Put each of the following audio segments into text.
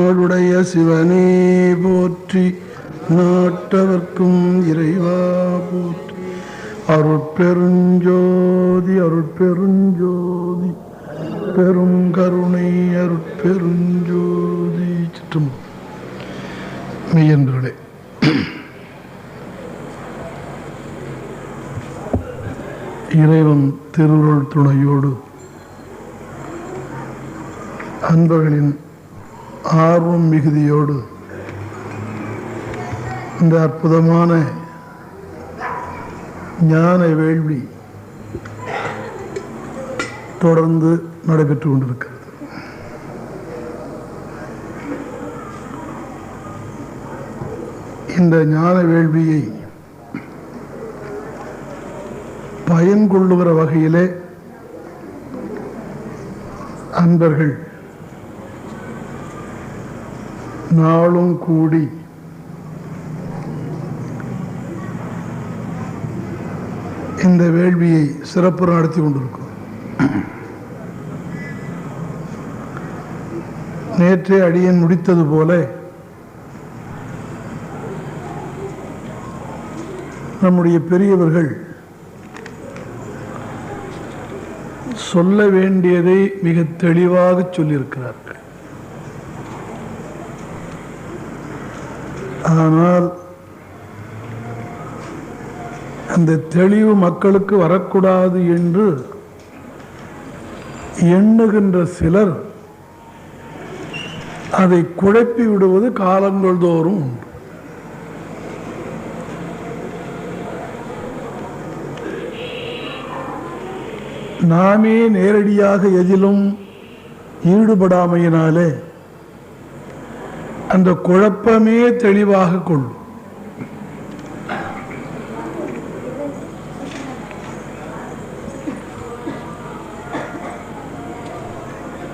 நாளுடைய சிவனே போற்றி, நாட்டவர்க்கும் இறைவா போற்றி. அருட்பெருஞ்சோதி அருட்பெருஞ்சோதி பெரும் கருணை அருட்பெருஞ்சோதி. சிற்றும் மெய்யன்றே இறைவன் திருவுருள் துணையோடு அன்பர்களின் ஆர்வம் மிகுதியோடு இந்த அற்புதமான ஞான வேள்வி தொடர்ந்து நடைபெற்று கொண்டிருக்கிறது. இந்த ஞான வேள்வியை பயன் கொள்ளுகிற வகையிலே அன்பர்கள் நாளும் கூடி இந்த வேள்வியை சிறப்பு நடத்தி கொண்டிருக்கிறோம். நேற்றே அடியேன் முடித்தது போல நம்முடைய பெரியவர்கள் சொல்ல வேண்டியதை மிக தெளிவாக சொல்லியிருக்கிறார்கள். ஆனால் அந்த தெளிவு மக்களுக்கு வரக்கூடாது என்று எண்ணுகின்ற சிலர் அதை குழப்பி விடுவது காலங்கள் தோறும் உண்டு. நாமே நேரடியாக எதிலும் ஈடுபடாமையினாலே அந்த குழப்பமே தெளிவாக கொள்ளும்.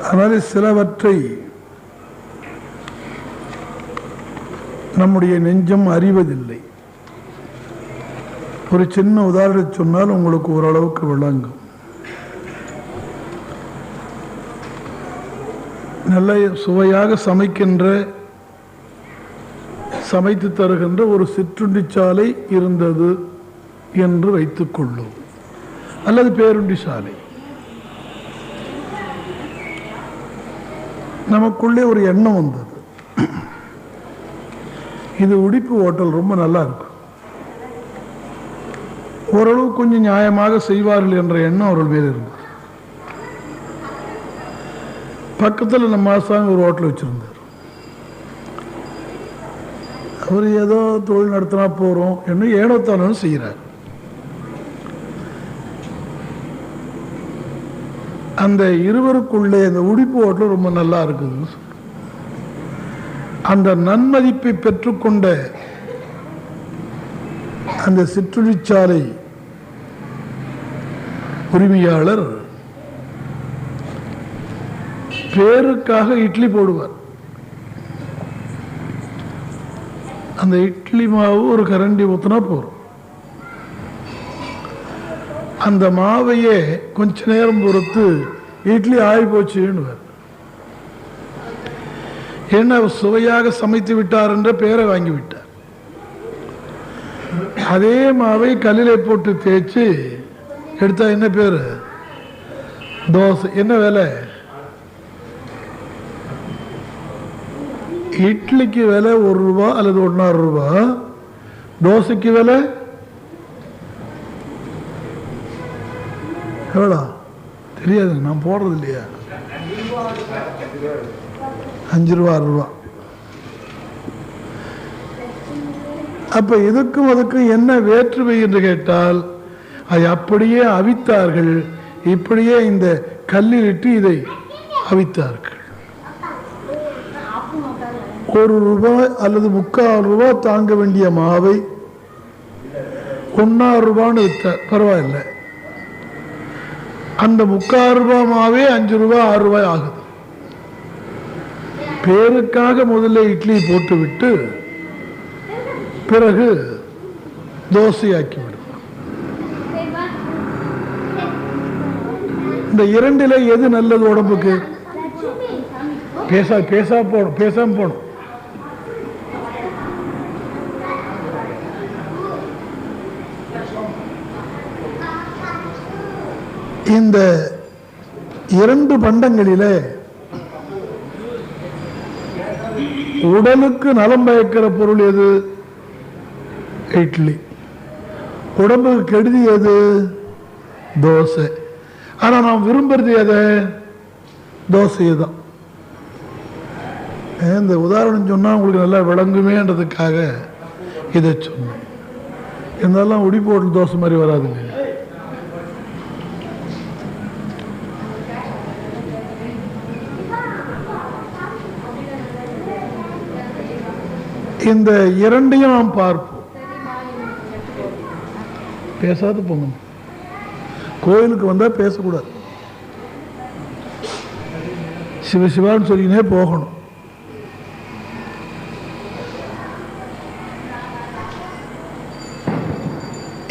அதனால சிலவற்றை நம்முடைய நெஞ்சம் அறிவதில்லை. ஒரு சின்ன உதாரணம் சொன்னால் உங்களுக்கு ஓரளவுக்கு விளங்கும். நல்ல சுவையாக சமைத்து தருகின்ற ஒரு சிற்றுண்டி சாலை இருந்தது என்று வைத்துக் கொள்ளும், அல்லது பேருண்டி சாலை. நமக்குள்ளே ஒரு எண்ணம் வந்தது, இது உடிப்பு ஹோட்டல் ரொம்ப நல்லா இருக்கும், ஓரளவு கொஞ்சம் நியாயமாக செய்வார்கள் என்ற எண்ணம் அவர்கள் மேல் இருந்தது. பக்கத்தில் நம்ம ஆசாமி ஒரு ஹோட்டல் வச்சிருந்தார். அவர் ஏதோ தொழில் நடத்தினா போகிறோம் என்ன ஏனோத்தானும் செய்கிறார். அந்த இருவருக்குள்ளே அந்த உடிப்பு ஹோட்டல் ரொம்ப நல்லா இருக்குது. அந்த நன்மதிப்பை பெற்றுக்கொண்ட அந்த சிற்றுண்டிச்சாலை உரிமையாளர் பேருக்காக இட்லி போடுவார். அந்த இட்லி மாவு ஒரு கரண்டி ஊற்றினா போறோம். அந்த மாவையே கொஞ்ச நேரம் பொறுத்து இட்லி ஆகி போச்சுன்னு, என்ன சுவையாக சமைத்து விட்டார் என்ற பெயரை வாங்கி விட்டார். அதே மாவை கல்லிலே போட்டு தேய்ச்சி எடுத்தா என்ன பேரு? தோசை. என்ன விலை? இட்லிக்கு விலை 1 ரூபா அல்லது 1.5 ரூபா. தோசைக்கு விலை எவ்வளோ தெரியாது, நான் போடுறது இல்லையா. 5 ரூபா 6 ரூபா. அப்ப இதுக்கும் அதுக்கும் என்ன வேற்றுமை என்று கேட்டால், அதை அப்படியே அவித்தார்கள், இப்படியே இந்த கல்லில் இட்டு இதை அவித்தார்கள். 1 ரூபாய் அல்லது 3/4 ரூபாய் தாங்க வேண்டிய மாவை 1.5 ரூபான்னு வித்தார். பரவாயில்லை, அந்த 3/4 ரூபாய் மாவே 5 ரூபாய் 6 ரூபாய் ஆகுது. பேருக்காக முதல்ல இட்லி போட்டு விட்டு பிறகு தோசையாக்கி விடும். இந்த இரண்டிலே எது நல்லது உடம்புக்கு? பேசாம போகணும். இந்த இரண்டு பண்டங்களிலே உடலுக்கு நலம் பயக்கிற பொருள் எது? இட்லி. உடம்புக்கு கெடுதி எது? தோசை. ஆனா நாம் விரும்புறது எதை? தோசையை தான். இந்த உதாரணம் சொன்னா உங்களுக்கு நல்லா விளங்குமேன்றதுக்காக இதை சொன்னேன். இருந்தாலும் உடி போட்டு தோசை மாதிரி வராதுங்க. இந்த இரண்டையும் நாம் பார்ப்போம். பேசாது போங்க. கோயிலுக்கு வந்தா பேசக்கூடாது. சிவசிவான்னு சொல்லினே போகணும்.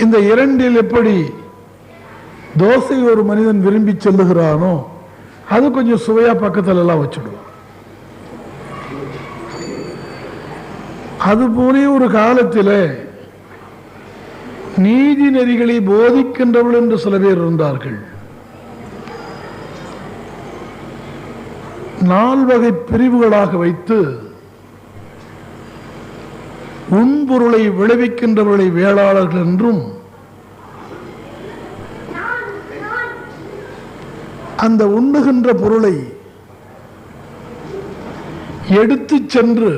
இந்த இரண்டில் எப்படி தோசை ஒரு மனிதன் விரும்பி செல்லுகிறானோ அது கொஞ்சம் சுவையா பக்கத்துல எல்லாம் வச்சுடுவோம். அதுபோல ஒரு காலத்தில் நீதி நெறிகளை போதிக்கின்றவர்கள் என்று சில பேர் இருந்தார்கள். 4 வகை பிரிவுகளாக வைத்து உண்பொருளை விளைவிக்கின்றவர்களை வேளாளர்கள் என்றும், அந்த உண்ணுகின்ற பொருளை எடுத்து சென்று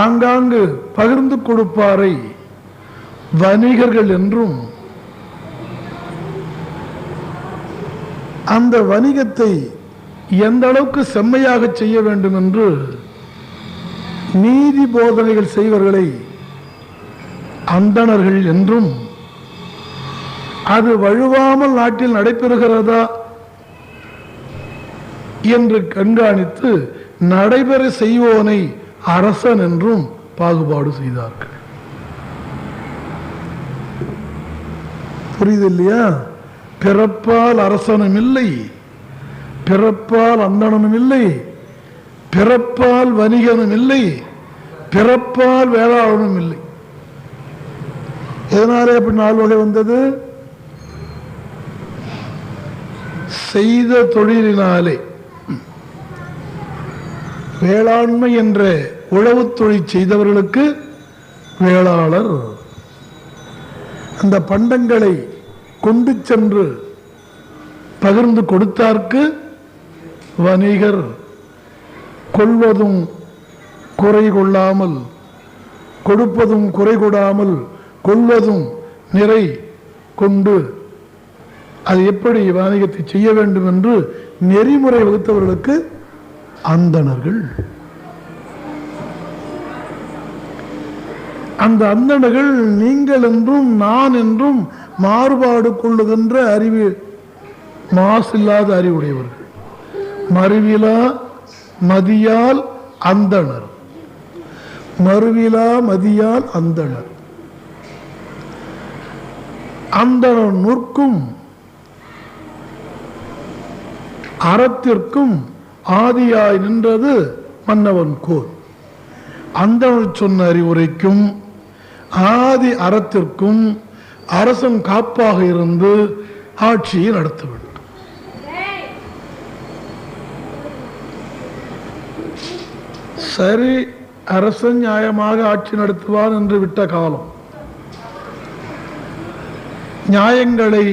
ஆங்காங்கு பகிர்ந்து கொடுப்பாரை வணிகர்கள் என்றும், அந்த வணிகத்தை எந்த அளவுக்கு செம்மையாக செய்ய வேண்டும் என்று நீதி போதனைகள் செய்வர்களை அந்தணர்கள் என்றும், அது வழுவாமல் நாட்டில் நடைபெறுகிறதா என்று கண்காணித்து நடைபெற செய்வோனை அரசன் என்றும் பாகுபாடு செய்தார்கள். புரியுது இல்லையா? பிறப்பால் அரசனும் இல்லை, பிறப்பால் அந்தணனும் இல்லை, பிறப்பால் வணிகனும் இல்லை, பிறப்பால் வேளாளனும் இல்லை. எதனாலே அப்படி 4 வகை வந்தது? செய்த தொழிலினாலே. வேளாண்மை என்ற உழவு தொழில் செய்தவர்களுக்கு வேளாளர், அந்த பண்டங்களை கொண்டு சென்று பகிர்ந்து கொடுத்தார்க்கு வணிகர், கொள்வதும் குறை கொள்ளாமல், கொடுப்பதும் குறை கொடாமல், கொள்வதும் நிறை கொண்டு அது எப்படி வணிகத்தை செய்ய வேண்டும் என்று நெறிமுறை வகுத்தவர்களுக்கு அந்தணர்கள். அந்த அந்தணர்கள் நீங்கள் என்றும் நான் என்றும் மாறுபாடு கொள்ளுகின்ற அறிவு, மாசில்லாத அறிவுடையவர்கள். மறுவிலா மதியால் அந்தணர், மறுவிலா மதியால் அந்தணர். அந்தணர் நூற்கும் அறத்திற்கும் ஆதியாய் நின்றது மன்னவன் கோல். அந்தணர் சொன்ன அறிவுரைக்கும் ஆதி அறத்திற்கும் அரசன் காப்பாக இருந்து ஆட்சியை நடத்த வேண்டும். சரி, அரசன் நியாயமாக ஆட்சி நடத்துவான் என்று விட்ட காலம், நியாயங்களை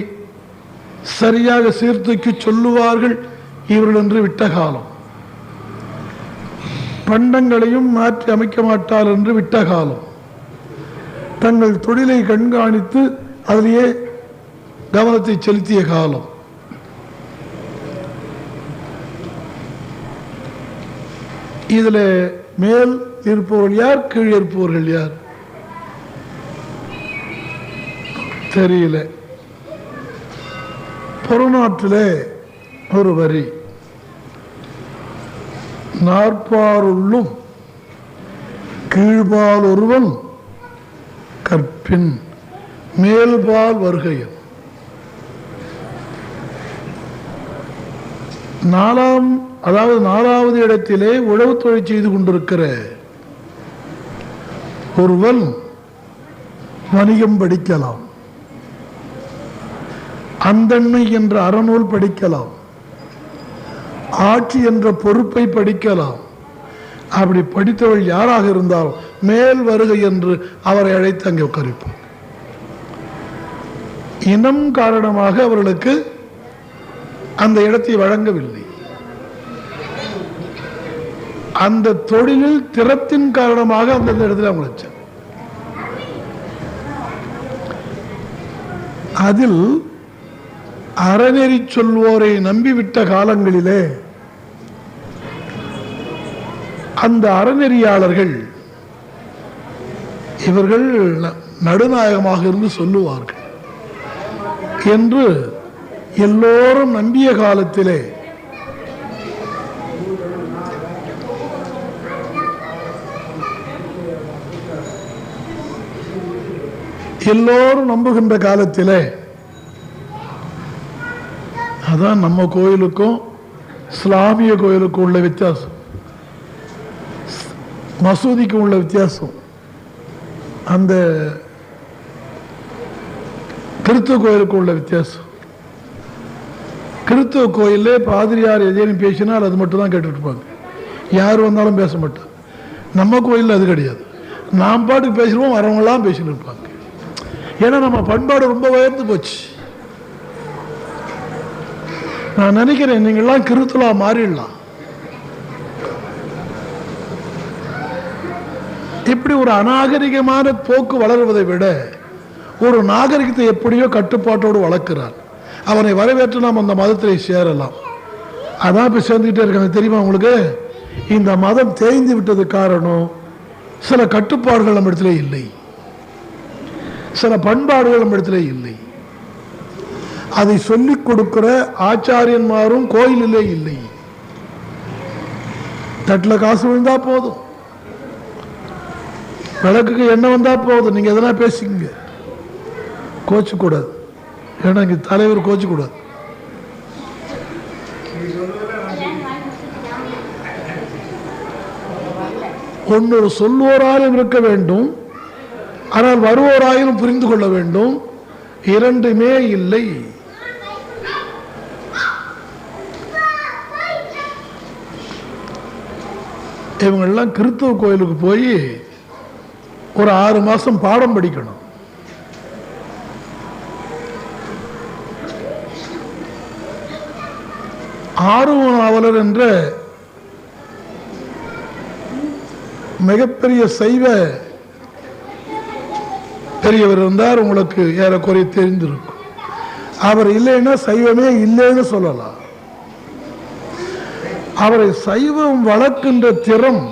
சரியாக சீர்தூக்கி சொல்லுவார்கள் இவர்கள் என்று விட்ட காலம், பண்டங்களையும் மாற்றி அமைக்க மாட்டார் என்று விட்ட காலம், தங்கள் தொழிலை கண்காணித்து அதிலேயே கவனத்தை செலுத்திய காலம், இதுல மேல் இருப்பவர்கள் யார், கீழே இருப்பவர்கள் யார் தெரியல. புறநாட்டிலே ஒரு வரி, நாற்பாருள்ளும் கீழ்பால் ஒருவன் கற்பின் மேல்பால் வருகையில். நாலாவது இடத்திலே உழவு தொழில் செய்து கொண்டிருக்கிற ஒருவன் வணிகம் படிக்கலாம், அந்தண்மை என்ற அறநூல் படிக்கலாம், ஆட்சி என்ற பொறுப்பை படிக்கலாம். அப்படி படித்தவள் யாராக இருந்தாலும் மேல் வருகை என்று அவரை அழைத்து அங்கே உட்காரிப்பார். இனம் காரணமாக அவர்களுக்கு அந்த இடத்தை வழங்கவில்லை. அந்த தொழிலில் திறத்தின் காரணமாக அந்த இடத்துல அவங்க வச்சார். அதில் அறநெறி சொல்வோரை நம்பிவிட்ட காலங்களிலே அந்த அறநெறியாளர்கள் இவர்கள் நடுநாயகமாக இருந்து சொல்லுவார்கள் என்று எல்லோரும் நம்பிய காலத்திலே எல்லோரும் நம்புகின்ற காலத்திலே அதான் நம்ம கோயிலுக்கும் இஸ்லாமிய கோயிலுக்கும் உள்ள வித்தியாசம், மசூதிக்கும் உள்ள வித்தியாசம். அந்த கிறிஸ்துவ கோயிலுக்கு உள்ள வித்தியாசம். கிறிஸ்துவ கோயிலே பாதிரியார் எதையும் பேசினால் அது மட்டும் தான் கேட்டுட்டு இருப்பாங்க, யார் வந்தாலும் பேச மாட்டாங்க. நம்ம கோயிலில் அது கிடையாது. நாம் பாட்டுக்கு பேசுவோம், வரவங்களாம் பேசிட்டு இருப்பாங்க. ஏன்னா நம்ம பண்பாடு ரொம்ப உயர்ந்து போச்சு. நான் நினைக்கிறேன் நீங்கள்லாம் கிறிஸ்துவா மாறிடலாம். இப்படி ஒரு அநாகரிகமான போக்கு வளருவதை விட ஒரு நாகரிகத்தை எப்படியோ கட்டுப்பாட்டோடு வளர்க்கிறார். அவனை வரவேற்று நாம் அந்த மதத்திலே சேரலாம். அதான் இப்போ சேர்ந்துக்கிட்டே இருக்காங்க. தெரியுமா உங்களுக்கு? இந்த மதம் தேய்ந்து விட்டது காரணம் சில கட்டுப்பாடுகள் நம்ம இடத்துல இல்லை, சில பண்பாடுகள் நம்ம இடத்துல இல்லை. அதை சொல்லிக் கொடுக்கிற ஆச்சாரியன்மாரும் கோயிலிலே இல்லை. தட்டில் காசு விழுந்தா போதும், விளக்குக்கு எண்ணெய் வந்தா போதும், நீங்க எதனா பேசிக்கங்க, கோச்சக்கூடாது. ஏன்னா இங்க தலைவர் கோச்சக்கூடாது. ஒன்று சொல்வோராலும் இருக்க வேண்டும், ஆனால் வருவோராயிலும் புரிந்து கொள்ள வேண்டும். இரண்டுமே இல்லை. இவங்கெல்லாம் கிறிஸ்தவ கோயிலுக்கு போய் ஒரு 6 மாசம் பாடம் படிக்கணும். ஆறுவனாவலர் என்ற மிகப்பெரிய சைவ பெரியவர் இருந்தார். உங்களுக்கு ஏறக்குறைய தெரிந்திருக்கும். அவர் இல்லைன்னா சைவமே இல்லைன்னு சொல்லலாம். அவரை சைவம் வளர்க்கின்ற திறம்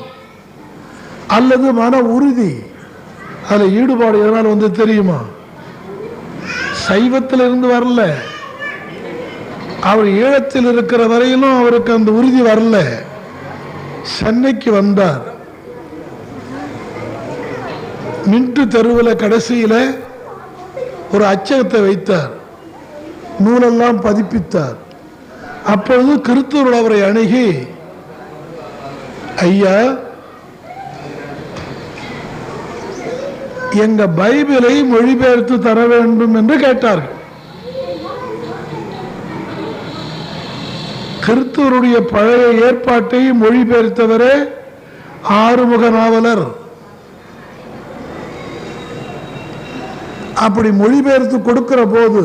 அல்லது மன உறுதி, அதில் ஈடுபாடு எதனால் வந்து தெரியுமா? சைவத்தில் இருந்து வரல. அவர் ஈழத்தில் இருக்கிற வரையிலும் அவருக்கு அந்த உறுதி வரல. சென்னைக்கு வந்தார். மின்ட்டு தெருவில் கடைசியில் ஒரு அச்சகத்தை வைத்தார், நூலெல்லாம் பதிப்பித்தார். அப்பொழுது கிறிஸ்துவர் அவரை அணுகி, ஐயா, எங்க பைபிளை மொழிபெயர்த்து தர வேண்டும் என்று கேட்டார்கள். கிறிஸ்துவருடைய பழைய ஏற்பாட்டை மொழிபெயர்த்தவரே ஆறுமுக நாவலர். அப்படி மொழிபெயர்த்து கொடுக்கிற போது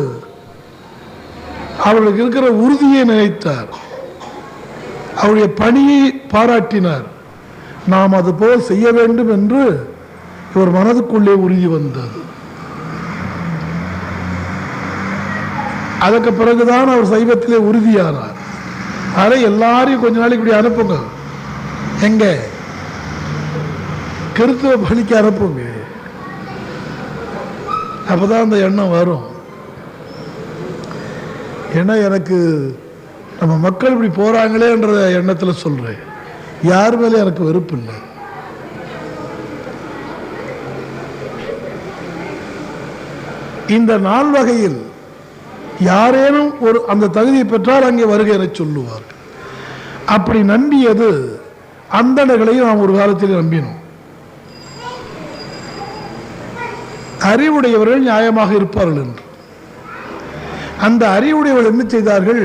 அவர்களுக்கு இருக்கிற உறுதியை நினைத்தார், அவருடைய பணியை பாராட்டினார். நாம் அது போல் செய்ய வேண்டும் என்று இவர் மனதுக்குள்ளே உறுதி வந்தது. அதற்கு பிறகுதான் அவர் சைவத்திலே உறுதியானார். அதை எல்லாரையும் கொஞ்ச நாளைக்கு இப்படி அனுப்புங்க, எங்க கிறிஸ்துவ பலிக்கு அனுப்புங்க, அப்பதான் அந்த எண்ணம் வரும். ஏன்னா எனக்கு நம்ம மக்கள் இப்படி போறாங்களேன்ற எண்ணத்தில் சொல்றேன். யார் மேலே எனக்கு வெறுப்பு இல்லை. இந்த நாள் வகையில் யாரேனும் ஒரு அந்த தகுதியை பெற்றால் அங்கே வருகை என சொல்லுவார்கள். அப்படி நம்பியது அந்தணர்களையும் நாம் ஒரு காலத்தில் நம்பினோம். அறிவுடையவர்கள் நியாயமாக இருப்பார்கள் என்று. அந்த அறிவுடையவர்கள் என்ன செய்தார்கள்?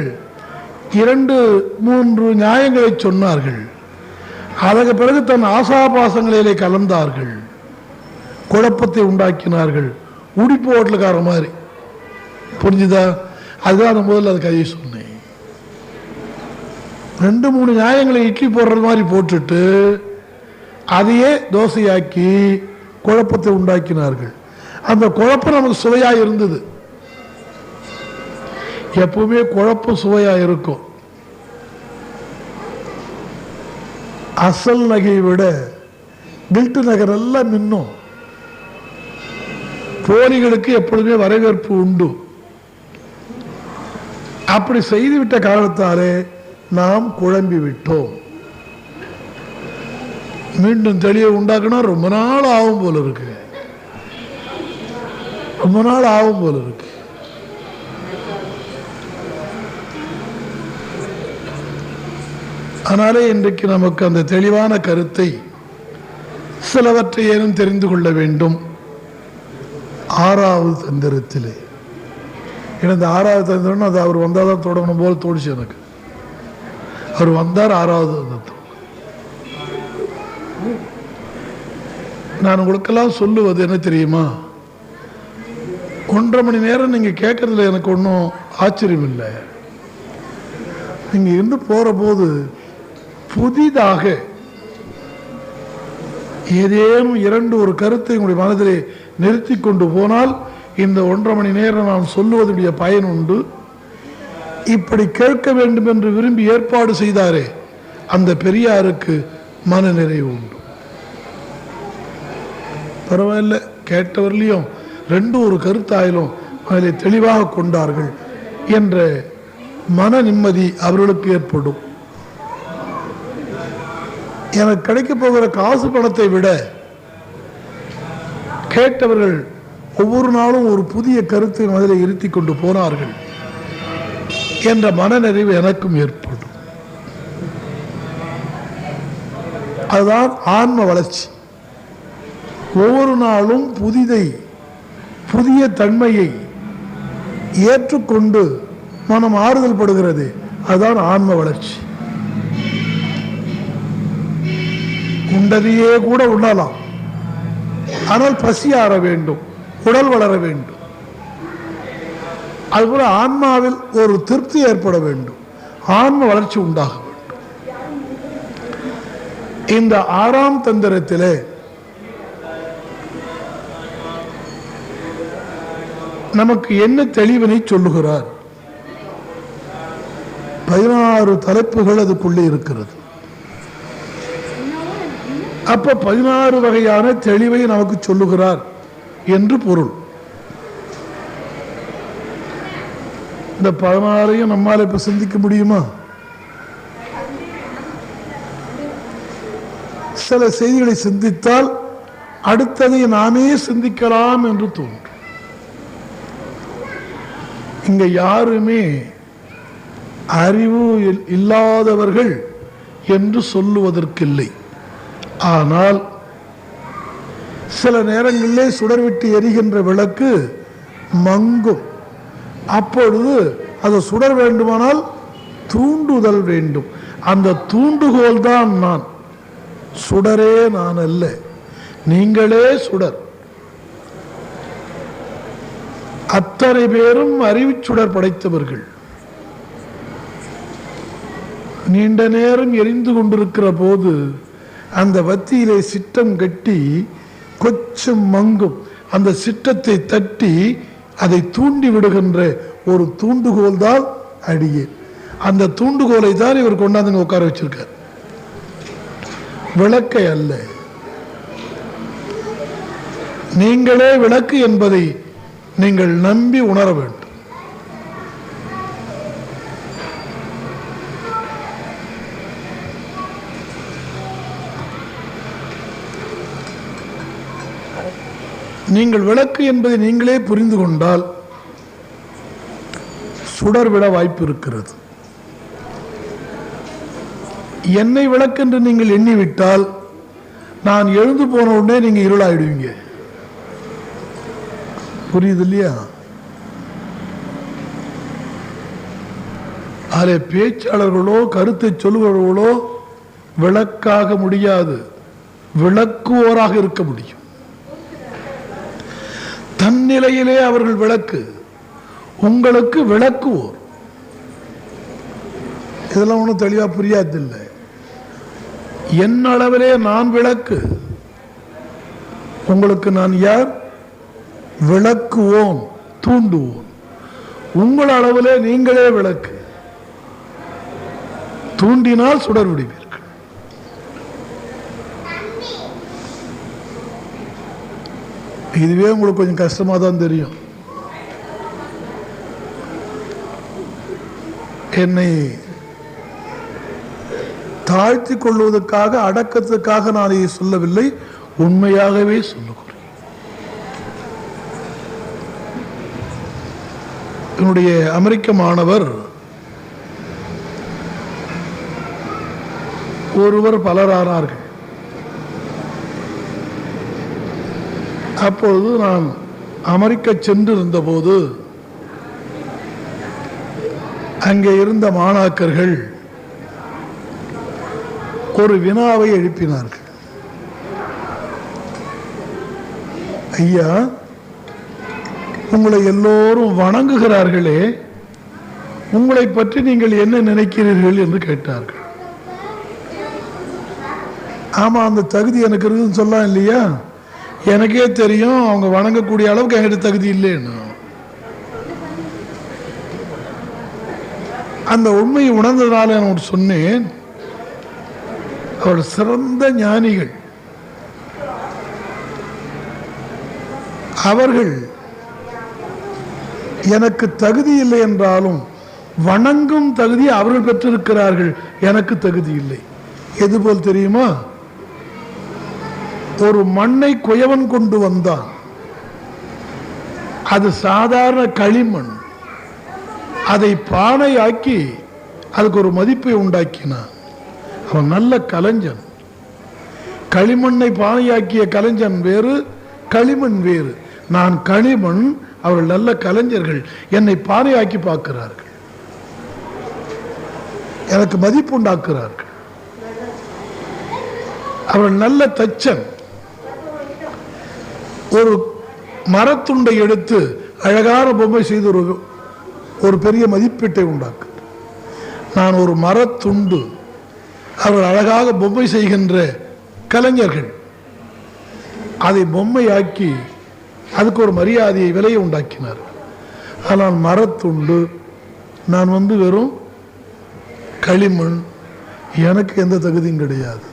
2-3 நியாயங்களை சொன்னார்கள். அதற்கு பிறகு தன் ஆசாபாசங்களிலே கலந்தார்கள், குழப்பத்தை உண்டாக்கினார்கள். உடிப்பு ஹோட்டலுக்கார மாதிரி. புரிஞ்சுதா? அதுதான் முதல்ல அது கையை சொன்னேன். 2-3 நியாயங்களை இட்லி போடுறது மாதிரி போட்டுட்டு அதையே தோசையாக்கி குழப்பத்தை உண்டாக்கினார்கள். அந்த குழப்பம் நமக்கு சுவையாக இருந்தது. எப்பவுமே குழப்பம் சுவையா இருக்கும். அசல் நகையை விட கில்ட் நகர் எல்லாம் மின்னும். போலிகளுக்கு எப்பொழுதுமே வரவேற்பு உண்டு. அப்படி செய்துவிட்ட காரணத்தாலே நாம் குழம்பி விட்டோம். மீண்டும் தெளிவை உண்டாக்கணும் ரொம்ப நாள் ஆகும் போல இருக்கு. ரொம்ப நாள் ஆகும் போல இருக்கு. அதனாலே இன்றைக்கு நமக்கு அந்த தெளிவான கருத்தை சிலவற்றை ஏனும் தெரிந்து கொள்ள வேண்டும். 6வது தந்திரத்திலே இந்த 6வது தந்திரம் அது அவர் வந்தால் தான் தொடங்கணும் போல் தோணுச்சு எனக்கு. அவர் வந்தார் 6வது தந்திரம். நான் உங்களுக்கெல்லாம் சொல்லுவது என்ன தெரியுமா? 1.5 மணி நேரம் நீங்க கேட்கறதுல எனக்கு ஒன்றும் ஆச்சரியம் இல்லை. நீங்க இருந்து போற போது புதிதாக ஏதேனும் 2 கருத்தை உங்களுடைய மனதிலே நிறுத்தி கொண்டு போனால் இந்த 1.5 மணி நேரம் நான் சொல்லுவதுடைய பயன் உண்டு. இப்படி கேட்க வேண்டும் என்று விரும்பி ஏற்பாடு செய்தாரே அந்த பெரியாருக்கு மன நிறைவு உண்டு. பரவாயில்ல, கேட்டவர்களையும் 2 கருத்தாயிலும் அதில் தெளிவாக கொண்டார்கள் என்ற மன நிம்மதி அவர்களுக்கு ஏற்படும். எனக்கு கிடைக்க போகிற காசு பணத்தை விட கேட்டவர்கள் ஒவ்வொரு நாளும் ஒரு புதிய கருத்தை மனதில் இருத்தி கொண்டு போனார்கள் என்ற மனநிறைவு எனக்கும் ஏற்படும். அதுதான் ஆன்ம வளர்ச்சி. ஒவ்வொரு நாளும் புதிய தன்மையை ஏற்றுக்கொண்டு மனம் ஆறுதல் படுகிறது. அதுதான் ஆன்ம வளர்ச்சி. உண்டதையே கூட உண்ணலாம், ஆனால் பசி ஆற வேண்டும், உடல் வளர வேண்டும். அதுபோல ஆன்மாவில் ஒரு திருப்தி ஏற்பட வேண்டும், ஆன்ம வளர்ச்சி உண்டாக வேண்டும். இந்த 6ஆம் தந்திரத்திலே நமக்கு என்ன தெளிவினை சொல்லுகிறார்? 16 தலைப்புகள் அதுக்குள்ளே இருக்கிறது. அப்ப 16 வகையான தெளிவை நமக்கு சொல்லுகிறார் என்று பொருள். இந்த 16ஐயும் நம்மால் இப்ப சிந்திக்க முடியுமா? சில செய்திகளை சிந்தித்தால் அடுத்ததை நாமே சிந்திக்கலாம் என்று தோன்றும். இங்க யாருமே அறிவு இல்லாதவர்கள் என்று சொல்லுவதற்கில்லை. ஆனால் சில நேரங்களிலே சுடர்விட்டு எரிகின்ற விளக்கு மங்கும். அப்பொழுது அதை சுடர் வேண்டுமானால் தூண்டுதல் வேண்டும். அந்த தூண்டுகோல் தான் நான். சுடரே நான் அல்ல, நீங்களே சுடர். அத்தனை பேரும் அறிவு சுடர் படைத்தவர்கள். நீண்ட நேரம் எரிந்து கொண்டிருக்கிற போது அந்த வத்தியிலே சிட்டம் கட்டி கொஞ்சம் மங்கும். அந்த சிட்டத்தை தட்டி அதை தூண்டி விடுகின்ற ஒரு தூண்டுகோல் தான் அடியே. அந்த தூண்டுகோலை தான் இவர் கொண்டாந்து உட்கார வச்சிருக்கார், விளக்கை அல்ல. நீங்களே விளக்கு என்பதை நீங்கள் நம்பி உணர வேண்டும். நீங்கள் விளக்கு என்பதை நீங்களே புரிந்து கொண்டால் சுடர் விட வாய்ப்பு இருக்கிறது. என்னை விளக்கென்று நீங்கள் எண்ணிவிட்டால் நான் எழுந்து போன உடனே நீங்க இருளாயிடுவீங்க. புரியுது இல்லையா? அதிலே பேச்சாளர்களோ கருத்தை சொல்லுபவர்களோ விளக்காக முடியாது, விளக்குவோராக இருக்க முடியும். தன்னிலையிலே அவர்கள் விளக்கு, உங்களுக்கு விளக்குவோர். இதெல்லாம் ஒன்றும் தெளிவா புரியாதில்லை. என் அளவிலே நான் விளக்கு, உங்களுக்கு நான் யார்? விளக்குவோம், தூண்டுவோம். உங்கள் அளவிலே நீங்களே விளக்கு, தூண்டினால் சுடர் விடுவீர்கள். இதுவே உங்களுக்கு கொஞ்சம் கஷ்டமா தான் தெரியும். என்னை தாழ்த்தி கொள்வதற்காக, அடக்கத்துக்காக நான் இதை சொல்லவில்லை, உண்மையாகவே சொல்லுகிறேன். என்னுடைய அமெரிக்க மாணவர் ஒருவர் பலரானார்கள். அப்போது நான் அமெரிக்கா சென்றிருந்த போது அங்கே இருந்த மாணாக்கர்கள் ஒரு வினாவை எழுப்பினார்கள். ஐயா, உங்களை எல்லோரும் வணங்குகிறார்களே, உங்களை பற்றி நீங்கள் என்ன நினைக்கிறீர்கள் என்று கேட்டார்கள். ஆமா, அந்த தகுதி எனக்கு இருக்குன்னு சொல்லலாம் இல்லையா? எனக்கே தெரியும் அவங்க வணங்கக்கூடிய அளவுக்கு என்கிட்ட தகுதி இல்லைன்னு. அந்த உண்மையை உணர்ந்ததால நான் சொன்னேன், அவர் சிறந்த ஞானிகள், அவர்கள் எனக்கு தகுதி இல்லை என்றாலும் வணங்கும் தகுதி அவர்கள் பெற்றிருக்கிறார்கள், எனக்கு தகுதி இல்லை. எதுபோல் தெரியுமா? ஒரு மண்ணை குயவன் கொண்டு வந்தான், அது சாதாரண களிமண், அதை பானையாக்கி அதுக்கு ஒரு மதிப்பை உண்டாக்கினான். அவன் நல்ல கலைஞன். களிமண்ணை பானையாக்கிய கலைஞன் வேறு, களிமண் வேறு. நான் களிமண், அவர்கள் நல்ல கலைஞர்கள், என்னை பானையாக்கி பார்க்கிறார்கள், எனக்கு மதிப்பு உண்டாக்குறார்கள். அவர்கள் நல்ல தச்சன். ஒரு மரத்துண்டை எடுத்து அழகான பொம்மை செய்து ஒரு பெரிய மதிப்பீட்டை உண்டாக்கு. நான் ஒரு மரத்துண்டு, அவர்கள் அழகாக பொம்மை செய்கின்ற கலைஞர்கள், அதை பொம்மையாக்கி அதுக்கு ஒரு மரியாதையை, விலையை உண்டாக்கினார்கள். ஆனால் மரத்துண்டு, நான் வெறும் களிமண், எனக்கு எந்த தகுதியும் கிடையாது.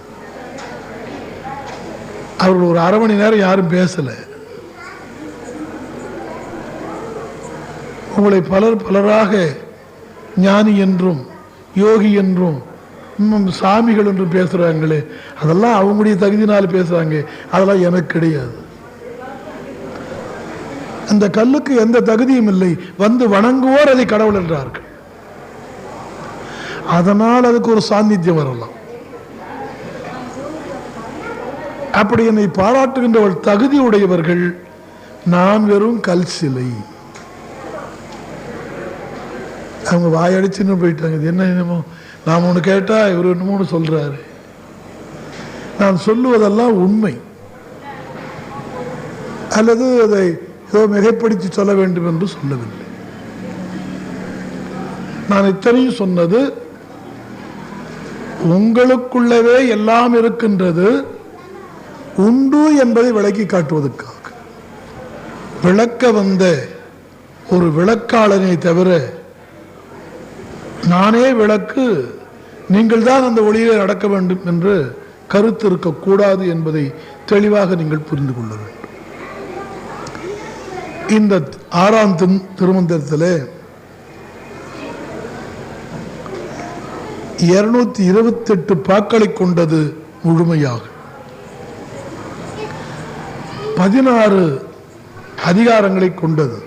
அவர்கள் ஒரு அரை மணி நேரம் யாரும் பேசல. உங்களை பலராக ஞானி என்றும் யோகி என்றும் சாமிகள் என்றும் பேசுறாங்களே, அதெல்லாம் அவங்களுடைய தகுதினால பேசுறாங்க, அதெல்லாம் எனக்கு கிடையாது. அந்த கல்லுக்கு எந்த தகுதியும் இல்லை, வந்து வணங்குவோர் அதை கடவுள் என்றார்கள். அதனால் அதுக்கு ஒரு சாநித்தியம் வரலாம். அப்படி என்னை பாராட்டுகின்றவர்கள் தகுதி உடையவர்கள், நான் வெறும் கல் சிலை. அவங்க வாயடிச்சுன்னு போயிட்டாங்க. இது என்ன என்னமோ நாம் ஒன்று கேட்டா இவர் என்னமோ சொல்றாரு. நான் சொல்லுவதெல்லாம் உண்மை, அல்லது அதை ஏதோ மிகைப்படுத்தி சொல்ல வேண்டும் என்று சொல்லவில்லை. நான் இத்தனையும் சொன்னது உங்களுக்குள்ளவே எல்லாம் இருக்கின்றது உண்டு என்பதை விளக்கி காட்டுவதற்காக. விளக்க வந்த ஒரு விளக்காளனை தவிர நானே விளக்கு, நீங்கள் தான் அந்த ஒளியிலே நடக்க வேண்டும் என்று கருத்து இருக்கக்கூடாது என்பதை தெளிவாக நீங்கள் புரிந்து கொள்ள வேண்டும். இந்த 6ஆம் திருமந்திரத்திலே 228 பாக்களை கொண்டது முழுமையாக. 16 அதிகாரங்களை கொண்டது.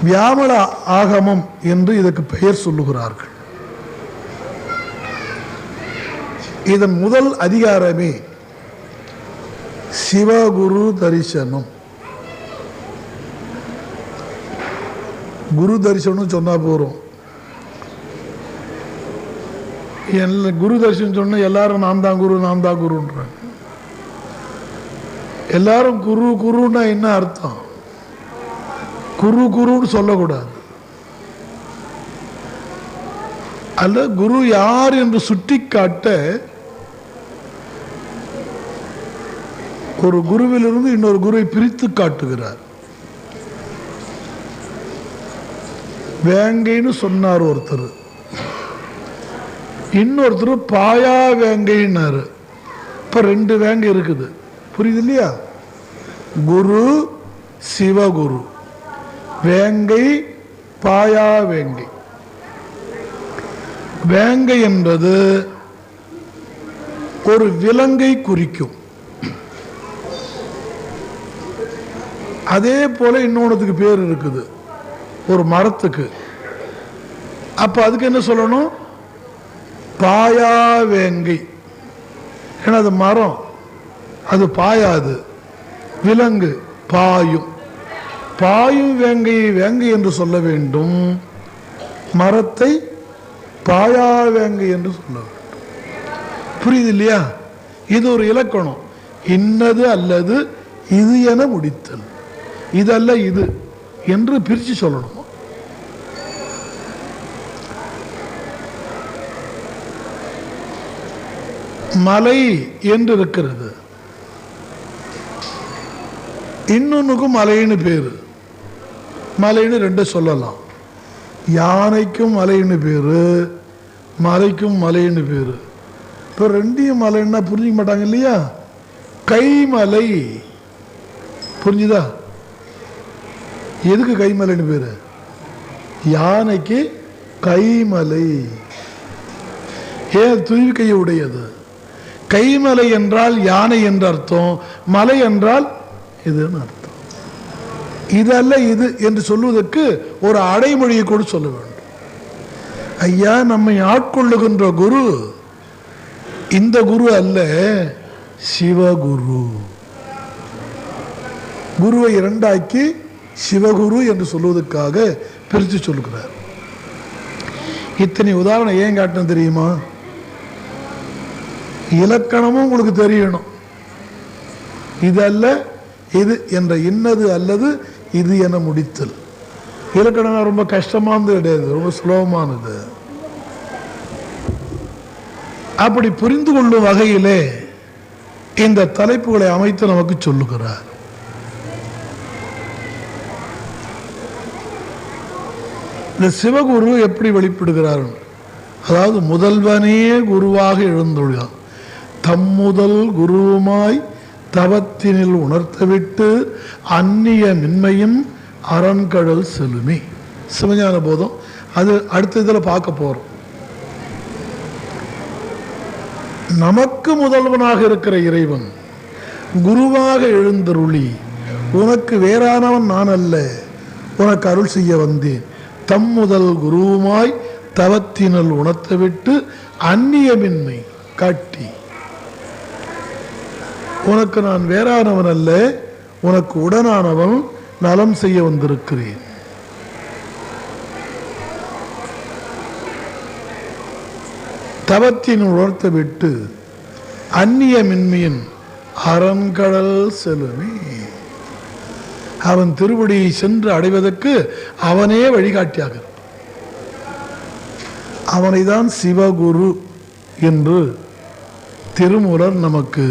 வியாமல ஆகமம் என்று இதற்கு பெயர் சொல்லுகிறார்கள். இதன் முதல் அதிகாரமே சிவகுரு தரிசனம். குரு தரிசனம் சொன்னா போறோம். குரு தரிசனம் சொன்ன எல்லாரும் நான் தான் குரு நான் தான் குருன்றாங்க. எல்லாரும் குரு குருன்னா என்ன அர்த்தம்? குரு குருன்னு சொல்லக்கூடாது. அல்ல, குரு யார் என்று சுட்டி காட்ட ஒரு குருவிலிருந்து இன்னொரு குருவை பிரித்து காட்டுகிறார். வேங்கைன்னு சொன்னார் ஒருத்தர், இன்னொருத்தர் பாயா வேங்கைன்னாரு. இப்ப 2 வேங்கை இருக்குது, புரியுது இல்லையா? குரு சிவகுரு, வேங்கை பாயா வேங்கை. வேங்கை என்பது ஒரு விலங்கை குறிக்கும். அதே போல இன்னொன்னுக்கு பேர் இருக்குது, ஒரு மரத்துக்கு. அப்ப அதுக்கு என்ன சொல்லணும்? பாயா வேங்கை. ஏன்னா அது மரம், அது பாயாது. விலங்கு பாயும். பாயும் வேங்கை வேங்கை என்று சொல்ல வேண்டும், மரத்தை பாயா வேங்கை என்று சொல்ல வேண்டும். புரியுது இல்லையா? இது ஒரு இலக்கணம். இன்னது அல்லது இது என முடித்தல், இதல்ல இது என்று பிரிச்சு சொல்லணும். மலை என்று இருக்கிறது, இன்னொன்னுக்கும் மலைன்னு பேரு. மலைன்னு 2 சொல்லலாம். யானைக்கும் மலைன்னு பேரு, மலைக்கும் மலைன்னு பேரு. இப்போ 2 மலைன்னா புரிஞ்சிக்க மாட்டாங்க இல்லையா? கைமலை, புரிஞ்சுதா? எதுக்கு கைமலைன்னு பேரு? யானைக்கு கைமலை. ஏன்? துருவி கையை உடையது. கைமலை என்றால் யானை என்று அர்த்தம், மலை என்றால் இதுன்னு அர்த்தம். இதல்ல இது என்று சொல்வதற்கு ஒரு அடைமொழியை கூட சொல்ல வேண்டும். ஐயா, நம்மை ஆட்கொள்ளுகின்ற குரு இந்த குரு அல்ல, சிவகுரு. குருவை 2ஆக்கி சிவகுரு என்று சொல்வதற்காக பிரித்து சொல்லுகிறார். இத்தனை உதாரணம் ஏன் காட்டணும் தெரியுமா? இலக்கணமும் உங்களுக்கு தெரியணும். இதல்ல இது என்ற இன்னது அல்லது இது என முடித்தல். இலக்கணம் ரொம்ப கஷ்டமானது கிடையாது, ரொம்ப சுலபமானது. அப்படி புரிந்து கொள்ளும் வகையிலே இந்த தலைப்புகளை அமைத்து நமக்கு சொல்லுகிறார். இந்த சிவகுரு எப்படி வெளிப்படுகிறார்? அதாவது முதல்வனே குருவாக எழுந்துள்ளார். தம்முதல் குருவுமாய் தவத்தினில் உணர்த்தவிட்டு அந்நிய மின்மையும் அரண்கடல் செலுமி. சிவஞான போதம், அது அடுத்த இதில் பார்க்க போறோம். நமக்கு முதல்வனாக இருக்கிற இறைவன் குருவாக எழுந்தருளி, உனக்கு வேறானவன் நான் அல்ல, உனக்கு அருள் செய்ய வந்தேன். தம் முதல் குருவுமாய் தவத்தினல் உணர்த்தவிட்டு அந்நியமின்மை காட்டி, உனக்கு நான் வேறானவன் அல்ல, உனக்கு உடனானவன், நலம் செய்ய வந்திருக்கிறேன். தவத்தின் உணர்த்த விட்டு அந்நிய மின்மையின் அரண்கடல் செலுமி. அவன் திருவடியை சென்று அடைவதற்கு அவனே வழிகாட்டியாக, அவனைதான் சிவகுரு என்று திருமூலர் நமக்கு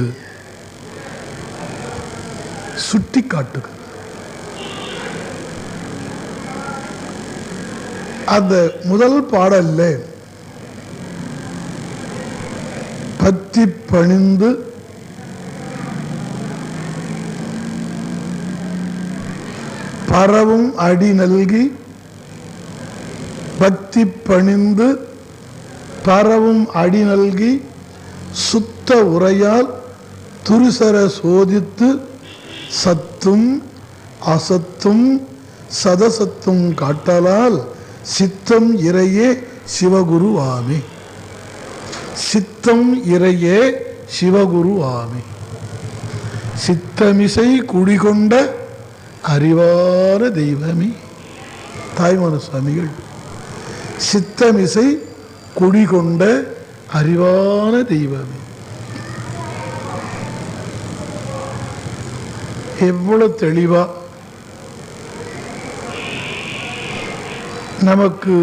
சுட்டி காட்டுகிறார். அந்த முதல் பாடல்ல பத்தி பணிந்து பரவும் அடி நல்கி, பக்தி பணிந்து பரவும் அடி நல்கி, சுத்த உரையால் துரிசர சோதித்து, சத்தும் அசத்தும் சதசத்தும் காட்டலால் சித்தம் இறையே சிவகுரு ஆமே. சித்தம் இறையே சிவகுரு ஆமே. சித்தமிசை குடிகொண்ட அறிவான தெய்வமே. தாய்மான சுவாமிகள் சித்தமிசை குடிகொண்ட அறிவான தெய்வமே. எவ்வளவு தெளிவா நமக்கு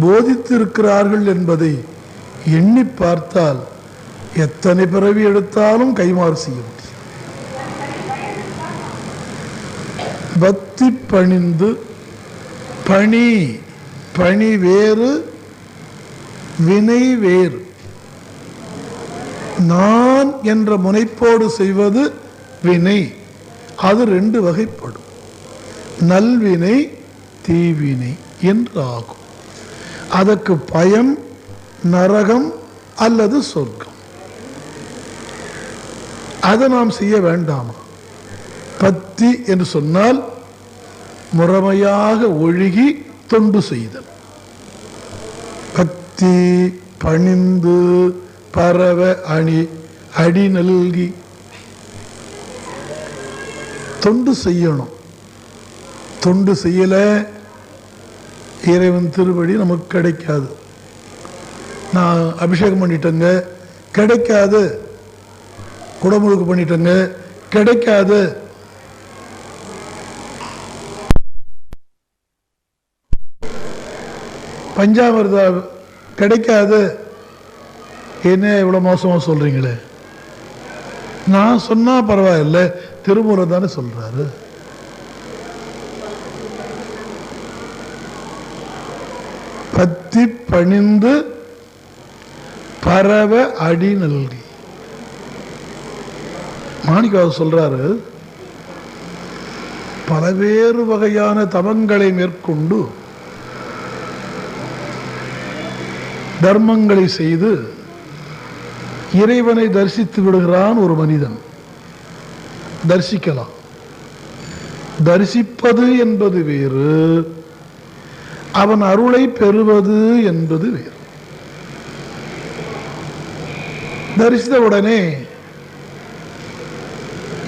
போதித்திருக்கிறார்கள் என்பதை எண்ணி பார்த்தால் எத்தனை பிறவி எடுத்தாலும் கைமாறு செய்ய முடியும். பக்தி பணிந்து, பணி பணி வேறு வினை வேறு. நான் என்ற முனைப்போடு செய்வது வினை. அது ரெண்டு வகைப்படும், நல்வினை தீவினை என்று ஆகும். அதற்கு பயம் நரகம் அல்லது சொர்க்கம். அதை நாம் செய்ய வேண்டாமா? பக்தி என்று சொன்னால் முறைமையாக ஒழுகி தொண்டு செய்தல். பக்தி பணிந்து பரவ அணி அடி நல்கி தொண்டு செய்யணும். தொண்டு செய்யல இறைவன் திருவடி நமக்கு கிடைக்காது. நான் அபிஷேகம் பண்ணிட்டேங்க கிடைக்காது, குடமுழுக்கு பண்ணிட்டேங்க கிடைக்காது. பஞ்சாமிர்தா கிடைக்காது. என்ன இவ்வளவு மோசமா சொல்றீங்களே? நான் சொன்னா பரவாயில்ல, திருமூலர் தானே சொல்றாரு. பத்தி பணிந்து பரவ அடி நல்கி. மாணிக்கவாசகர் சொல்றாரு, பலவேறு வகையான தவங்களை மேற்கொண்டு தர்மங்களை செய்து இறைவனை தரிசித்து விடுகிறான் ஒரு மனிதன். தரிசிக்கலாம். தரிசிப்பது என்பது வேறு, அவன் அருளை பெறுவது என்பது வேறு. தரிசித்த உடனே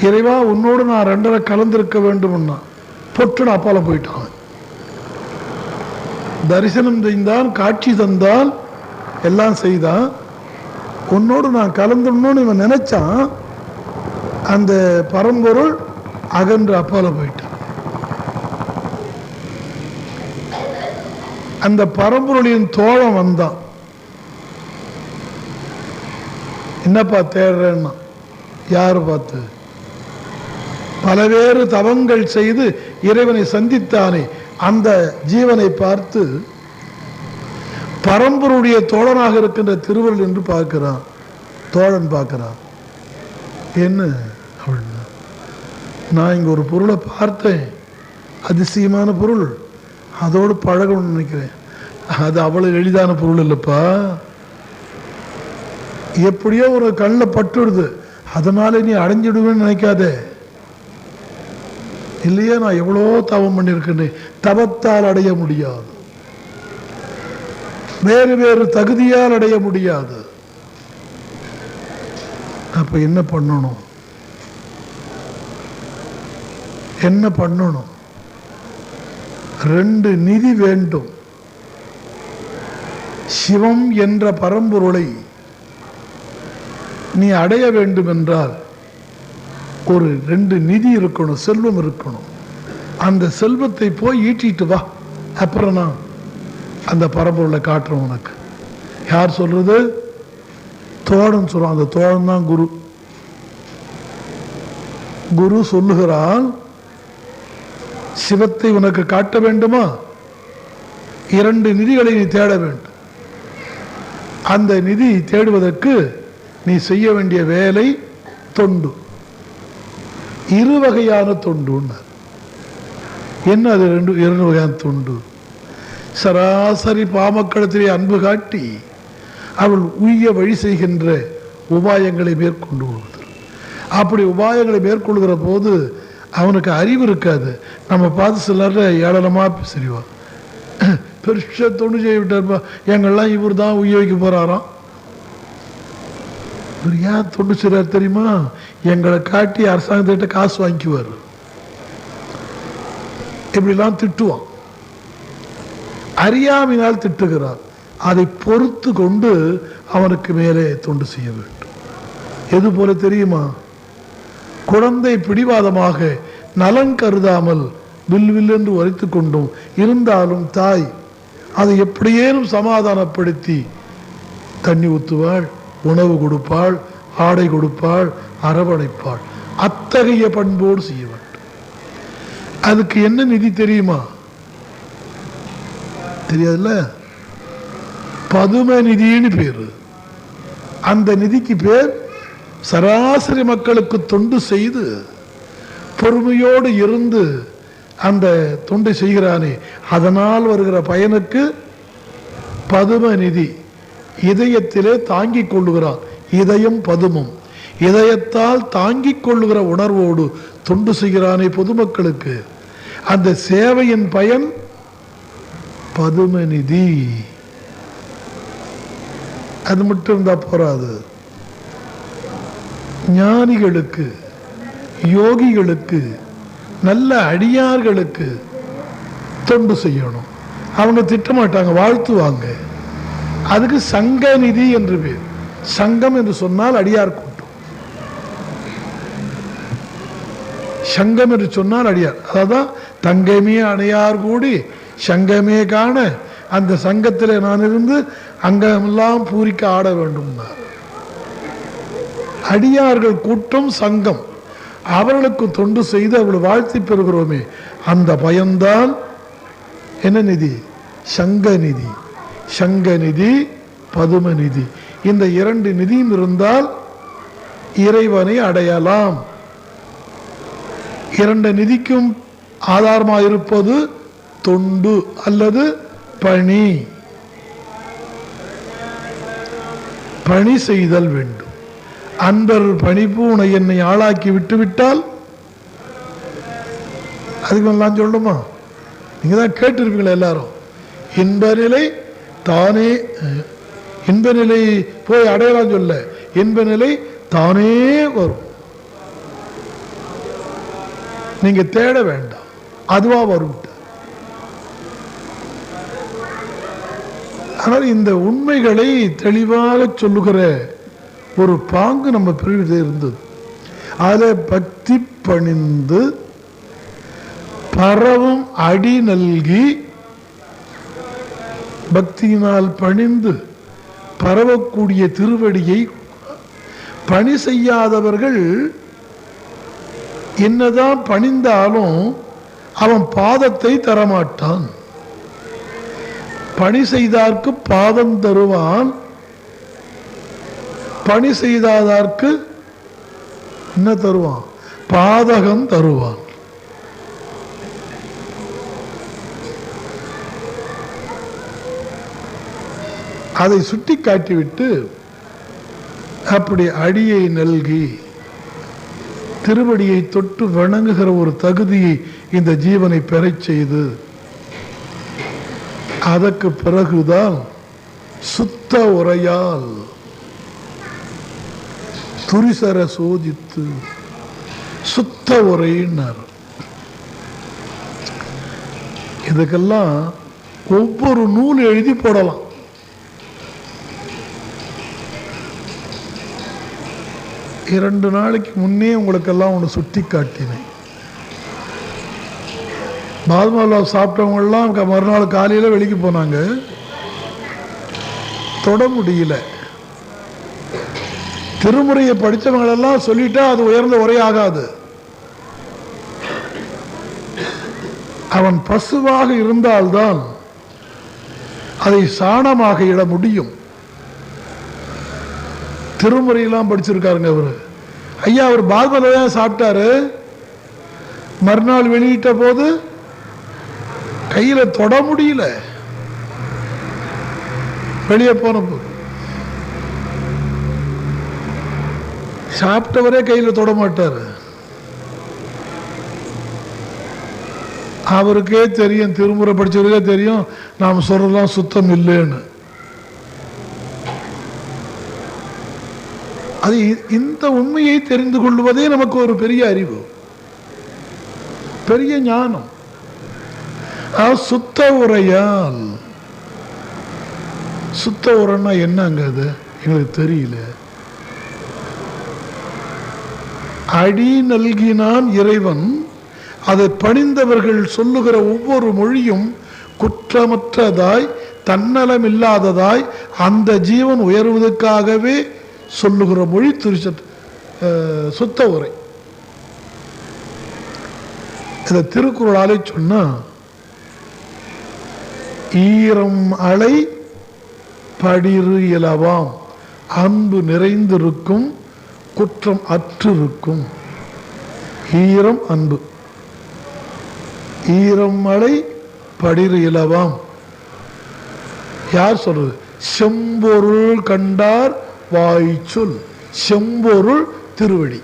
இறைவா உன்னோடு நான் 2.5 கலந்திருக்க வேண்டும்னா பொற்றுன்னு அப்பால போயிட்டான். தரிசனம் செய்தான், காட்சி தந்தான், எல்லாம் செய்தான். உன்னோடு நான் கலந்துடணும்னு இவன் நினைச்சான். அந்த பரம்பொருள் அகன்று அப்பால போயிட்டான். அந்த பரம்பொருளின் தோழம் வந்தான். என்னப்பா தேடுறேன்னா, யாரு பார்த்து? பலவேறு தவங்கள் செய்து இறைவனை சந்தித்தானே அந்த ஜீவனை பார்த்து பரம்பொருடைய தோழனாக இருக்கின்ற திருவருள் என்று பார்க்கிறான். தோழன் பார்க்கிறான். என்ன அப்படின்னா, நான் இங்க ஒரு பொருளை பார்த்தேன், அதிசயமான பொருள், அதோடு பழகணும்னு நினைக்கிறேன். அது அவ்வளவு எளிதான பொருள் இல்லப்பா. எப்படியோ ஒரு கண்ணில் பட்டுடுது, அதனால நீ அடைஞ்சிடுவேன்னு நினைக்காதே. இல்லையா, நான் எவ்வளோ தவம் பண்ணியிருக்கேன், தவத்தால் அடைய முடியாது, வேறு வேறு தகுதியால் அடைய முடியாது. அப்ப என்ன பண்ணணும்? என்ன பண்ணணும்? 2 நிதி வேண்டும். சிவம் என்ற பரம்பொருளை நீ அடைய வேண்டும் என்றால் ஒரு 2 நிதி இருக்கணும், செல்வம் இருக்கணும். அந்த செல்வத்தை போய் ஈட்டிட்டு வா, அப்புறம் நான் அந்த பரம்பொருளை காட்டுறோம் உனக்கு. யார் சொல்றது? தோழன் சொல்றான். அந்த தோழன் தான் குரு. குரு சொல்லுகிறான், சிவத்தை உனக்கு காட்ட வேண்டுமா? 2 நிதிகளை நீ தேட வேண்டும். அந்த நிதி தேடுவதற்கு நீ செய்ய வேண்டிய வேலை தொண்டு. 2 வகையான தொண்டு. என்ன அது? 2 வகையான தொண்டு. சராசரி பாமக்களத்திலே அன்பு காட்டி அவள் உய்ய வழி செய்கின்ற உபாயங்களை மேற்கொண்டு வருவது. அப்படி உபாயங்களை மேற்கொள்கிற போது அவனுக்கு அறிவு இருக்காது. நம்ம பார்த்து சிலர் ஏளனமா பேசுவான், பெருசா தொண்டு செய்ய விட்டார்ப்பா, எங்கெல்லாம் இவர் தான் உய்ய வைக்க போறாராம், இவர் ஏன் தொண்டு செய்றார் தெரியுமா? எங்களை காட்டி அரசாங்கத்திட்ட காசு வாங்கிக்குவார், இப்படிலாம் திட்டுவான். அறியாமையினால் திட்டுகிறார். அதை பொறுத்து கொண்டு அவனுக்கு மேலே தொண்டு செய்ய வேண்டும். எது போல தெரியுமா? குழந்தை பிடிவாதமாக நலன் கருதாமல் வில் வில் என்று உரைத்து கொண்டும் இருந்தாலும் தாய் அதை எப்படியேனும் சமாதானப்படுத்தி தண்ணி ஊற்றுவாள், உணவு கொடுப்பாள், ஆடை கொடுப்பாள், அரவணைப்பாள். அத்தகைய பண்போடு செய்ய வேண்டும். அதுக்கு என்ன நிதி தெரியுமா? தெரியாதுல்ல? பதும நிதின்னு பேரு. அந்த நிதிக்கு பேர் சராசரி மக்களுக்கு தொண்டு செய்து பொறுமையோடு இருந்து அந்த தொண்டை செய்கிறானே, அதனால் வருகிற பயனுக்கு பதும நிதி. இதயத்திலே தாங்கிக் கொள்ளுகிறான். இதயம் பதுமம். இதயத்தால் தாங்கிக் கொள்ளுகிற உணர்வோடு தொண்டு செய்கிறானே பொதுமக்களுக்கு, அந்த சேவையின் பயன் பதும நிதி. அது மட்டும் இருந்தா போராது. ஞானிகளுக்கு, யோகிகளுக்கு, நல்ல அடியார்களுக்கு தொண்டு செய்யணும். அவங்க திட்டமாட்டாங்க, வாழ்த்துவாங்க. அதுக்கு சங்க நிதி என்று பேர். சங்கம் என்று சொன்னால் அடியார் கூட்டம், சங்கம் என்று சொன்னால் அடியார். அதான் தங்கமே அணையார் கூடி சங்கமே காண, அந்த சங்கத்தில் நான் இருந்து அங்கமெல்லாம் பூரிக்க ஆட வேண்டும். அடியார்கள் கூட்டம் சங்கம். அவர்களுக்கு தொண்டு செய்து அவர்கள் வாழ்த்தி பெறுகிறோமே, அந்த பயன்தான் என்ன நிதி? சங்க நிதி. சங்க நிதி, பதும நிதி. இந்த இரண்டு நிதியும் இருந்தால் இறைவனை அடையலாம். இரண்டு நிதிக்கும் ஆதாரமாக இருப்பது தொண்டு அல்லது பணி. பணி செய்தல் வேண்டும். அன்பர் பணிபூனை என்னை ஆளாக்கி விட்டுவிட்டால், அதுக்கு எல்லாம் சொல்லணுமா? நீங்க தான் கேட்டிருப்பீங்களா எல்லாரும். இன்ப நிலை தானே, இன்ப நிலை போய் அடையலாம் சொல்ல, இன்ப நிலை தானே வரும். நீங்க தேட வேண்டாம், அதுவா வரும். ஆனால் இந்த உண்மைகளை தெளிவாக சொல்லுகிற ஒரு பாங்கு நம்ம பிரிவில் இருந்தது. அதில் பக்தி பணிந்து பரவும் அடி நல்கி, பக்தியினால் பணிந்து பரவக்கூடிய திருவடியை பணி செய்யாதவர்கள் என்னதான் பணிந்தாலும் அவன் பாதத்தை தரமாட்டான். பணி செய்தார்க்கு பாதம் தருவான், பணி செய்தாதற்கு என்ன தருவான்? பாதகம் தருவான். அதை சுட்டி காட்டிவிட்டு அப்படி அடியை நல்கி திருவடியை தொட்டு வணங்குகிற ஒரு தகுதியை இந்த ஜீவனை பெறச் செய்து, அதற்கு பிறகுதான் சுத்த உரையால் துரிசர சோதித்து சுத்த உரையினர். இதுக்கெல்லாம் ஒவ்வொரு நூல் எழுதி போடலாம். இரண்டு நாளைக்கு முன்னே உங்களுக்கெல்லாம் ஒன்று சுட்டி காட்டினேன். பாதுமாலா சாப்பிட்டவங்கெல்லாம் மறுநாள் காலையில் வெளிக்கு போனாங்க, தொட முடியல. திருமுறையை படித்தவங்களெல்லாம் சொல்லிட்டா அது உயர்ந்த உரை ஆகாது. அவன் பசுவாக இருந்தால்தான் அதை சாணமாக இட முடியும். திருமுறையெல்லாம் படிச்சிருக்காருங்க அவரு. ஐயா அவர் பாகவத சாப்பிட்டாரு, மறுநாள் வெளியிட்ட போது கையில தொட முடியல. வெளியே போன போது சாப்பிட்டவரே கையில தொட மாட்டாரு. அவருக்கே தெரியும், திருமுறை படிச்சவருக்கே தெரியும் நாம் சொல்றதெல்லாம் சுத்தம் இல்லைன்னு. அது இந்த உண்மையை தெரிந்து கொள்வதே நமக்கு ஒரு பெரிய அறிவு, பெரிய ஞானம். சுத்த உரையால், சுத்த உரைன்னா என்னங்க அது எங்களுக்கு தெரியல. அடி நல்கினான் இறைவன், அதை பணிந்தவர்கள் சொல்லுகிற ஒவ்வொரு மொழியும் குற்றமற்றதாய் தன்னலம் இல்லாததாய் அந்த ஜீவன் உயர்வதற்காகவே சொல்லுகிற மொழி சுத்த உரை. இதை திருக்குறளாலே சொன்னா, ஈரம் அலை படிறு இலவாம், அன்பு நிறைந்திருக்கும் குற்றம் அற்றிருக்கும். ஈரம் அன்பு, ஈரம் மழை படிறு இலவாம். யார் சொல்றது? செம்பொருள் கண்டார் வாய்ச்சொல். செம்பொருள் திருவடி.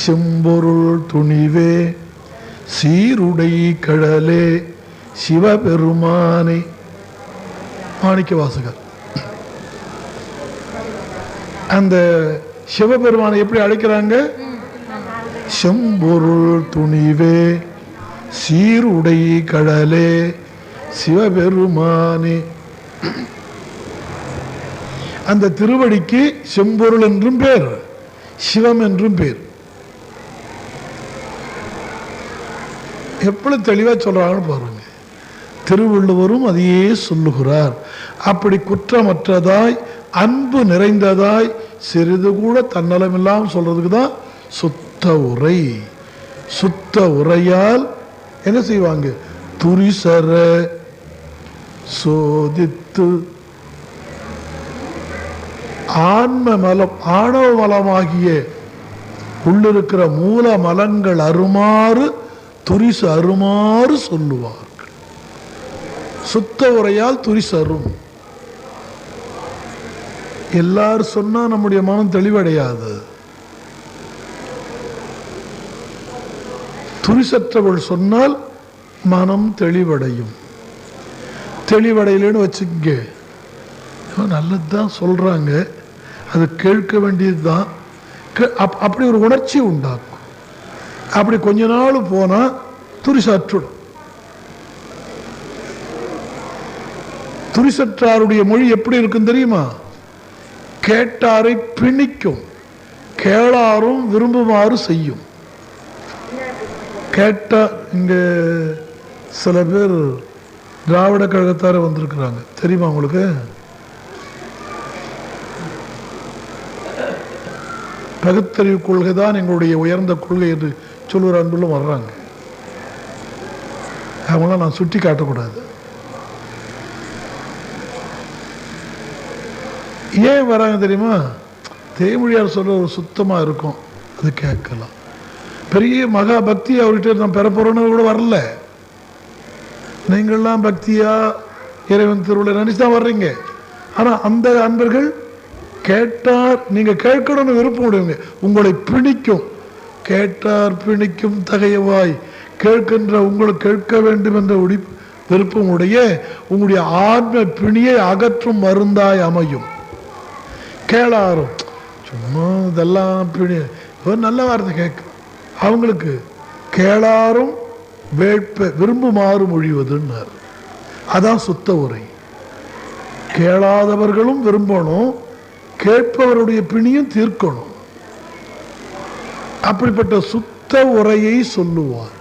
செம்பொருள் துணிவே சீருடை கடலே சிவபெருமானே. மாணிக்க வாசகர் அந்த சிவபெருமானை எப்படி அழைக்கிறாங்க? செம்பொருள் துணிவே சீருடை கடலே சிவபெருமானே. அந்த திருவடிக்கு செம்பொருள் என்றும் பேர், சிவம் என்றும் பேர். எப்படி தெளிவா சொல்றாங்கன்னு பாருங்க. திருவள்ளுவரும் அதையே சொல்லுகிறார். அப்படி குற்றமற்றதாய் அன்பு நிறைந்ததாய் சிறிது கூட தன்னலம் இல்லாமல் சொல்றதுக்கு தான் சுத்த உரை. சுத்த உரையால் என்ன செய்வாங்க? துரிசர சோதித்து ஆன்ம மலம், ஆணவ மலமாகிய உள்ளிருக்கிற மூல மலங்கள் அருமாறு துரிசு அருமாறு சொல்லுவார்கள். சுத்த உரையால் துரிசு அரும். எல்லாரும் சொன்னா நம்முடைய மனம் தெளிவடையாது. துரிசற்றவள் சொன்னால் மனம் தெளிவடையும். தெளிவடையிலன்னு வச்சுக்க, நல்லதுதான் சொல்றாங்க, அது கேட்க வேண்டியது தான். அப்படி ஒரு உணர்ச்சி உண்டாக்கும். அப்படி கொஞ்ச நாள் போனா துரிசற்றுடும். துரிசற்றாருடைய மொழி எப்படி இருக்கும் தெரியுமா? கேட்டாரை பிணிக்கும், கேளாரும் விரும்புமாறு செய்யும். கேட்டா, இங்க சில பேர் திராவிட கழகத்தார வந்திருக்கிறாங்க, தெரியுமா உங்களுக்கு? பகுத்தறிவு கொள்கை தான் எங்களுடைய உயர்ந்த கொள்கை என்று சொல்லுற அன்புள்ள வர்றாங்க. அவங்களாம் நான் சுட்டி காட்டக்கூடாது. ஏன் வராங்க தெரியுமா? தேமொழியார் சொல்ற ஒரு சுத்தமா இருக்கும், அது கேட்கலாம். பெரிய மகா பக்தி அவர்கிட்ட நான் பெற போறோன்னு கூட வரல. நீங்கள்லாம் பக்தியா இறைவன் திருவிழா நினைச்சுதான் வர்றீங்க. ஆனா அந்த அன்பர்கள் கேட்டார், நீங்க கேட்கணும்னு விருப்பம் உடையவங்க, உங்களை பிணிக்கும். கேட்டார் பிணிக்கும் தகையவாய், கேட்கின்ற உங்களை கேட்க வேண்டும் என்ற விருப்பம் உடைய உங்களுடைய ஆத்ம பிணியை அகற்றும் மருந்தாய் அமையும். கேளாரும் சும்மா இதெல்லாம் பிணி, நல்ல வார்த்தை கேட்க அவங்களுக்கு கேளாரும் வேட்ப விரும்புமாறு மொழிவதுன்னார். அதான் சுத்த உரை. கேளாதவர்களும் விரும்பணும், கேட்பவருடைய பிணியும் தீர்க்கணும். அப்படிப்பட்ட சுத்த உரையை சொல்லுவார்.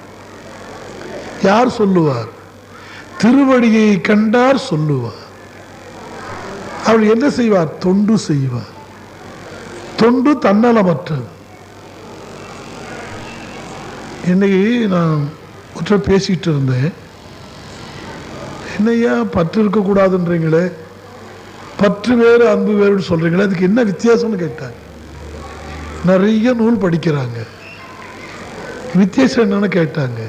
யார் சொல்லுவார்? திருவடியை கண்டார் சொல்லுவார். அவர் என்ன செய்வார்? தொண்டு செய்வார். தொண்டு தன்னலமற்றது. இன்னைக்கு நான் ஒற்றை பேசிட்டு இருந்தேன். என்னையா பற்று இருக்கக்கூடாதுன்றீங்களே, பற்று வேறு அன்பு வேறுன்னு சொல்றீங்களே, அதுக்கு என்ன வித்தியாசம்னு கேட்டாங்க. நிறைய நூல் படிக்கிறாங்க, வித்தியாசம் என்னன்னு கேட்டாங்க.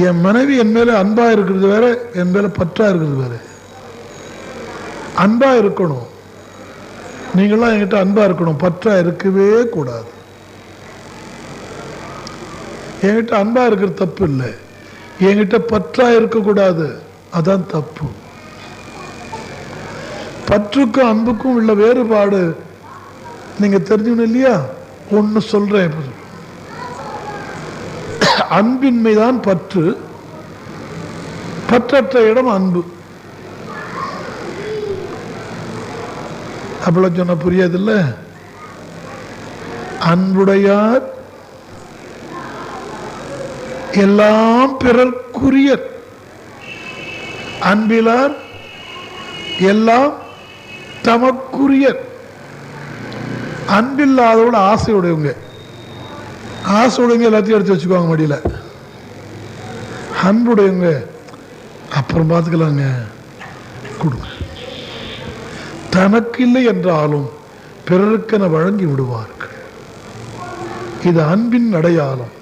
என் மனைவி என் மேல அன்பா இருக்கிறது வேற, என் மேல பற்றா இருக்கிறது வேற. அன்பா இருக்கணும், நீங்களாம் என்கிட்ட அன்பா இருக்கணும், பற்றா இருக்கவே கூடாது. என்கிட்ட அன்பா இருக்கிறது தப்பு இல்லை, என்கிட்ட பற்றா இருக்கக்கூடாது, அதான் தப்பு. பற்றுக்கும் அன்புக்கும் உள்ள வேறுபாடு நீங்க தெரிஞ்சுக்கணும் இல்லையா? ஒன்னு சொல்றேன். அன்பின்மைதான் பற்று, பற்றற்ற இடம் அன்பு. அவ்வளவு சொன்ன புரியாதுல்ல? அன்புடையார் எல்லாம் பிறர்க்குரிய, அன்பிலார் எல்லாம் தமக்குரிய. அன்பில்லாதவங்க ஆசையுடையவங்க, ஆசையுடையவங்க எல்லாத்தையும் எடுத்து வச்சுக்குவாங்க மடியில. அன்புடையவங்க அப்புறம் பார்த்துக்கலாங்க, கொடுங்க. தனக்கு இல்லை என்றாலும் பிறருக்கென வழங்கி விடுவார்கள். இது அன்பின் அடையாளம்.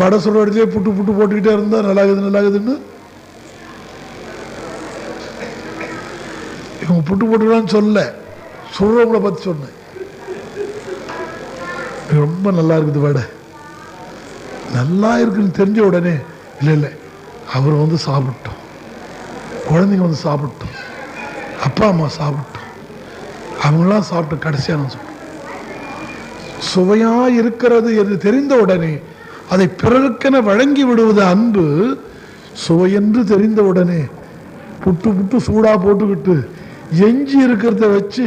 வட சொல்ற இடத்துல புட்டு புட்டு போட்டுக்கிட்டே இருந்தா நல்லாகுது நல்லாகுதுன்னு இவங்க புட்டு போட்டுக்கலான்னு சொல்ல, சொல்றவங்களை பத்தி சொன்னேன். ரொம்ப நல்லா இருக்குது வடை, நல்லா இருக்குன்னு தெரிஞ்ச உடனே இல்லை இல்லை அவர் வந்து சாப்பிட்டோம், குழந்தைங்க வந்து சாப்பிட்டோம், அப்பா அம்மா சாப்பிட்டோம், அவங்களாம் சாப்பிட்டு கடைசியாக நான் சொல்றேன். சுவையா இருக்கிறது என்று தெரிந்த உடனே அதை பிறருக்கென வழங்கி விடுவது அன்பு. சுவையென்று தெரிந்த உடனே புட்டு புட்டு சூடா போட்டுக்கிட்டு எஞ்சி இருக்கிறத வச்சு